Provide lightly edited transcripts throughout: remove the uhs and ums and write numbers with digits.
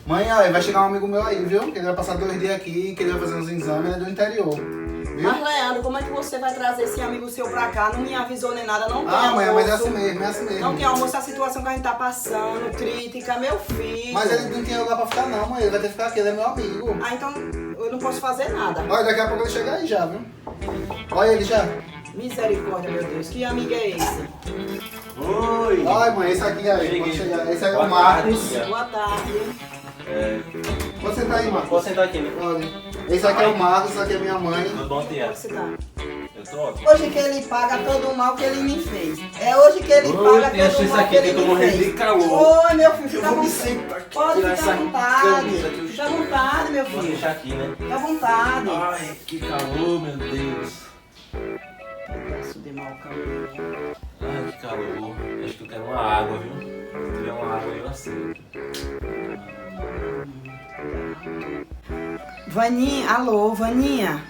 Mãe, aí vai chegar um amigo meu aí, viu? Que ele vai passar 2 dias aqui, que ele vai fazer uns exames, ele é do interior. Viu? Mas, Leandro, como é que você vai trazer esse amigo seu pra cá? Não me avisou nem nada, não tem Ah, mãe, almoço. mas é assim mesmo, é assim mesmo. Não tem almoço, a situação que a gente tá passando, crítica, meu filho. Mas ele não tinha lugar pra ficar não, mãe. Ele vai ter que ficar aqui, ele é meu amigo. Ah, então eu não posso fazer nada. Olha, daqui a pouco ele chega aí já, viu? Olha ele já. Misericórdia, meu Deus. Que amigo é esse? Oi! Olha, mãe, esse aqui aí, Cheguei. pode chegar. Esse aí é Boa o Marcos. tarde, tia. Boa tarde. Pode sentar aí, Marcos. Posso sentar aqui, né? Olha, esse aqui é o Marcos, esse aqui é minha mãe. Tudo bom, tia? Como você tá? Eu tô ótimo. Hoje que ele paga todo o mal que ele me fez. É hoje que ele paga tia, todo o isso mal aqui que ele tem me como fez. render calor. Oi, meu filho, fica à vou me vontade. sentar aqui, Pode tirar ficar à essa vontade. camisa aqui. Fica à vontade, meu Vou filho. deixar aqui, né? Fica à vontade. Ai, que calor, meu Deus. Pedaço de mau caminho. Ai, que calor. Acho que eu quero uma água, viu? Se tiver uma água, eu aceito. Vaninha, alô, Vaninha,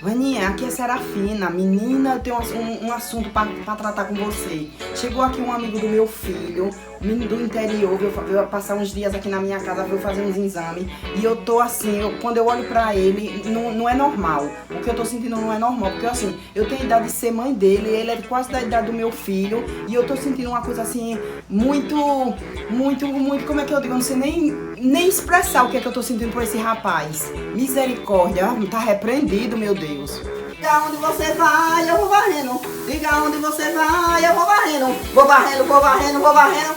aqui é Serafina. Menina, eu tenho um assunto pra tratar com você. Chegou aqui um amigo do meu filho, um menino do interior, veio passar uns dias aqui na minha casa, veio fazer uns exames. E eu tô assim, quando eu olho pra ele, não é normal. O que eu tô sentindo não é normal, porque assim, eu tenho a idade de ser mãe dele, ele é quase da idade do meu filho, e eu tô sentindo uma coisa assim, muito, como é que eu digo? Eu não sei nem expressar o que é que eu tô sentindo por esse rapaz. Misericórdia, tá repreendido, meu Deus. Diga onde você vai, eu vou varrendo. Diga onde você vai, eu vou varrendo. Vou varrendo, vou varrendo, vou varrendo.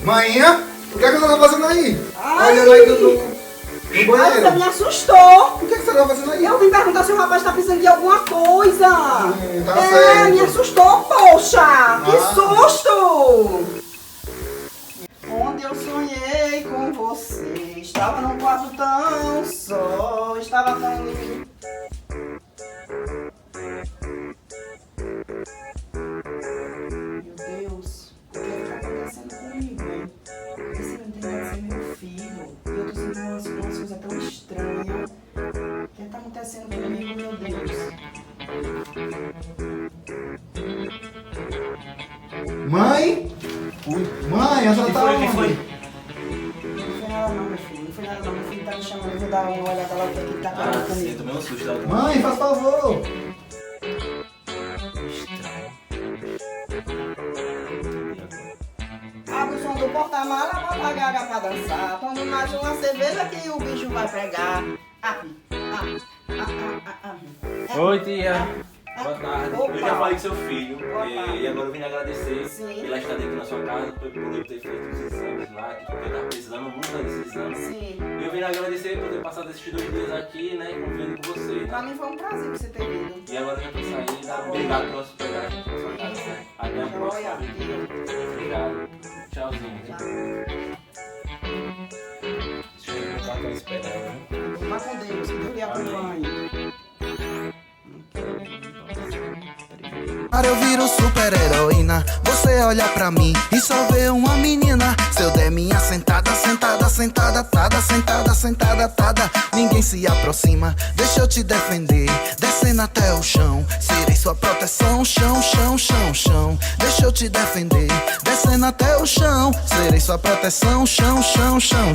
Manhã, o que é que você tá fazendo aí? Ai. Olha aí no Ai, banheiro. você me assustou. O que é que você tá fazendo aí? Eu vim perguntar se o rapaz tá precisando de alguma coisa. Tá certo. Me assustou, poxa. Que Ah. susto. Onde eu sonhei com você, estava num quarto tão só, estava tão lindo. Meu Deus, o que está acontecendo comigo, hein? Esse não tem nada de ser meu filho. E eu tô sentindo umas coisas tão estranhas. O que está acontecendo comigo, meu Deus? Mãe? Mãe, a senhora tá Que onde? foi? Não foi nada não, meu filho. Não foi nada não. Meu filho tá me chamando. Eu vou dar uma olhada lá o que ele tá falando Ah, sim, eu comigo. tomei um susto agora. Mãe, faz favor. Abre o som do porta-mala, bota a gaga pra dançar. Toma mais uma cerveja que o bicho vai pegar. Oi, tia. Boa tarde. Opa. Eu já falei com seu filho Boa tarde. e agora eu vim lhe agradecer Sim. pela estadia aqui na sua casa, por eu ter feito os exames lá, que eu tava precisando muito desses exames. Sim. Eu vim lhe agradecer por ter passado esses 2 dias aqui, né, convivendo com você. Pra mim foi um prazer você ter vindo. E agora eu já tô saindo. Tá bom. Obrigado pela hospedagem na sua casa. Né? Até a próxima. Joia. Obrigado. Tchauzinho. Deixa eu colocar aquela esperança. Vá com Deus, que Deus lhe acompanhe. Para eu viro super-heroína, você olha pra mim e só vê uma menina. Se eu der minha sentada, sentada, sentada, tada, sentada, sentada, tada, ninguém se aproxima, deixa eu te defender, descendo até o chão, serei sua proteção, chão, chão, chão, chão. Deixa eu te defender, descendo até o chão, serei sua proteção, chão, chão, chão.